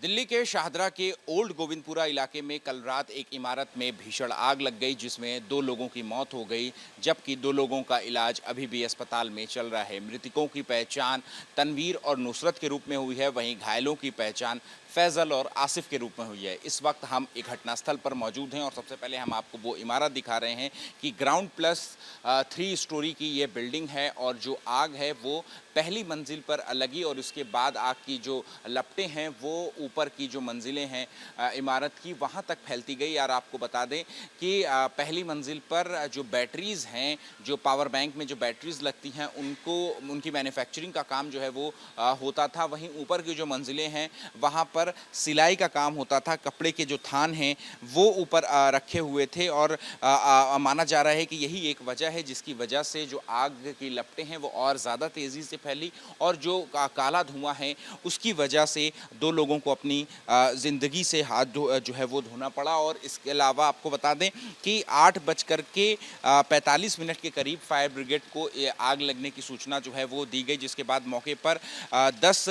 दिल्ली के शाहदरा के ओल्ड गोविंदपुरा इलाके में कल रात एक इमारत में भीषण आग लग गई, जिसमें 2 लोगों की मौत हो गई, जबकि 2 लोगों का इलाज अभी भी अस्पताल में चल रहा है। मृतकों की पहचान तनवीर और नुसरत के रूप में हुई है, वहीं घायलों की पहचान फैजल और आसिफ के रूप में हुई है। इस वक्त हम एक घटनास्थल पर मौजूद हैं और सबसे पहले हम आपको वो इमारत दिखा रहे हैं कि ग्राउंड प्लस 3 स्टोरी की ये बिल्डिंग है और जो आग है वो पहली मंजिल पर लगी और उसके बाद आग की जो लपटें हैं वो ऊपर की जो मंजिलें हैं इमारत की वहाँ तक फैलती गई। और आपको बता दें कि पहली मंजिल पर जो बैटरीज़ हैं, जो पावर बैंक में जो बैटरीज़ लगती हैं, उनकी मैन्युफैक्चरिंग का काम जो है वो होता था। वहीं ऊपर की जो मंजिलें हैं वहाँ पर सिलाई का काम होता था। कपड़े के जो थान हैं वो ऊपर रखे हुए थे और माना जा रहा है कि यही एक वजह है जिसकी वजह से जो आग की लपटें हैं वो और ज़्यादा तेज़ी से फैली और जो काला धुआं है उसकी वजह से 2 लोगों को अपनी ज़िंदगी से हाथ जो है वो धोना पड़ा। और इसके अलावा आपको बता दें कि 8:45 के करीब फायर ब्रिगेड को आग लगने की सूचना जो है वो दी गई, जिसके बाद मौके पर 10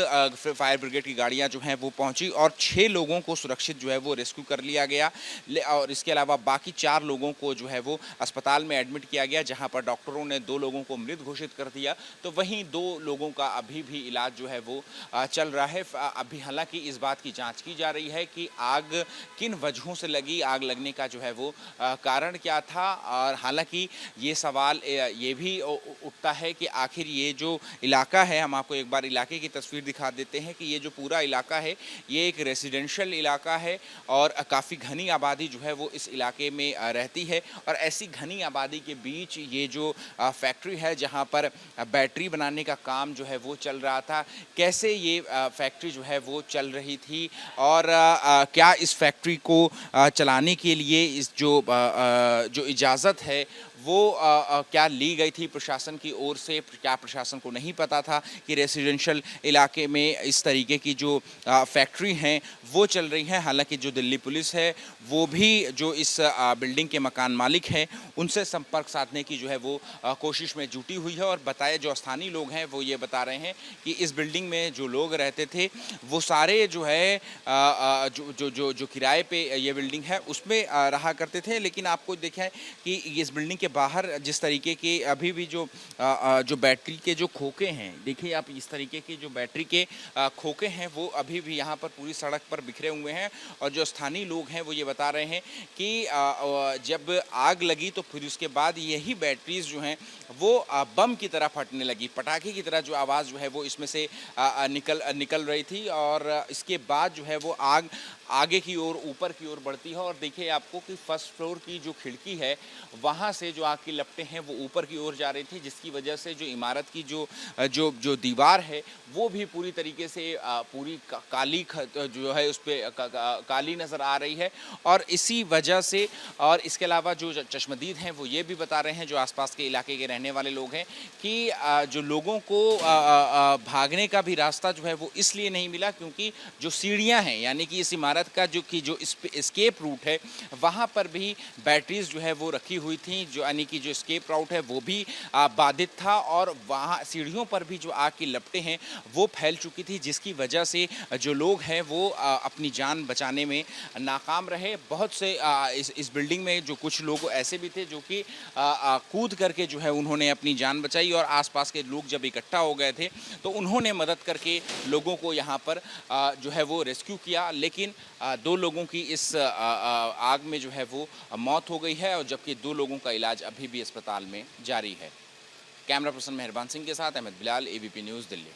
फायर ब्रिगेड की गाड़ियां जो हैं वो पहुंची और 6 लोगों को सुरक्षित जो है वो रेस्क्यू कर लिया गया। और इसके अलावा बाकी 4 लोगों को जो है वो अस्पताल में एडमिट किया गया, जहां पर डॉक्टरों ने 2 लोगों को मृत घोषित कर दिया, तो वहीं 2 लोगों का अभी भी इलाज जो है वो चल रहा है। अभी हालांकि इस बात की जांच की जा रही है कि आग किन वजहों से लगी, आग लगने का जो है वो कारण क्या था। और हालांकि ये सवाल ये भी उठता है कि आखिर ये जो इलाका है, हम आपको एक बार इलाके की तस्वीर दिखा देते हैं कि ये जो पूरा इलाका है ये एक रेजिडेंशियल इलाका है और काफ़ी घनी आबादी जो है वो इस इलाके में रहती है। और ऐसी घनी आबादी के बीच ये जो फैक्ट्री है जहाँ पर बैटरी बनाने का काम जो है वो चल रहा था, कैसे ये फैक्ट्री जो है वो चल रही थी और क्या इस फैक्ट्री को चलाने के लिए इस जो इजाज़त है वो क्या ली गई थी प्रशासन की ओर से। क्या प्रशासन को नहीं पता था कि रेसिडेंशियल इलाके में इस तरीके की जो फैक्ट्री हैं वो चल रही हैं। हालांकि जो दिल्ली पुलिस है वो भी जो इस बिल्डिंग के मकान मालिक हैं उनसे संपर्क साधने की जो है वो कोशिश में जुटी हुई है। और बताए जो स्थानीय लोग हैं वो ये बता रहे हैं कि इस बिल्डिंग में जो लोग रहते थे वो सारे जो है जो किराए पे ये बिल्डिंग है उसमें रहा करते थे। लेकिन आपको देखा है कि इस बिल्डिंग के बाहर जिस तरीके के अभी भी जो बैटरी के जो खोखे हैं, देखिए आप इस तरीके के जो बैटरी के खोखे हैं वो अभी भी यहाँ पर पूरी सड़क पर बिखरे हुए हैं। और जो स्थानीय लोग हैं वो ये बता रहे हैं कि जब आग लगी तो फिर उसके बाद यही बैटरीज जो हैं वो बम की तरह फटने लगी, पटाखे की तरह जो आवाज़ जो है वो इसमें से निकल रही थी। और इसके बाद जो है वो आग आगे की ओर ऊपर की ओर बढ़ती है। और देखिए आपको कि फर्स्ट फ्लोर की जो खिड़की है वहाँ से जो आग की लपटें हैं वो ऊपर की ओर जा रही थी, जिसकी वजह से जो इमारत की जो दीवार है वो भी पूरी तरीके से पूरी काली जो है उस पर काली नज़र आ रही है। और इसी वजह से और इसके अलावा जो चश्मदीद हैं वो ये भी बता रहे हैं, जो आसपास के इलाके के रहने वाले लोग हैं, कि जो लोगों को भागने का भी रास्ता जो है वो इसलिए नहीं मिला क्योंकि जो सीढ़ियाँ हैं, यानी कि इस इमारत का जो एस्केप रूट है वहाँ पर भी बैटरीज जो है वो रखी हुई थी, जो यानी कि जो एस्केप रूट है वो भी बाधित था। और वहाँ सीढ़ियों पर भी जो आग की लपटें हैं वो फैल चुकी थी, जिसकी वजह से जो लोग हैं वो अपनी जान बचाने में नाकाम रहे। बहुत से इस बिल्डिंग में जो कुछ लोग ऐसे भी थे जो कि कूद करके जो है उन्होंने अपनी जान बचाई और आसपास के लोग जब इकट्ठा हो गए थे तो उन्होंने मदद करके लोगों को यहाँ पर जो है वो रेस्क्यू किया। लेकिन 2 लोगों की इस आग में जो है वो मौत हो गई है और जबकि 2 लोगों का इलाज अभी भी अस्पताल में जारी है। कैमरा पर्सन मेहरबान सिंह के साथ अहमद बिलाल, ABP न्यूज़, दिल्ली।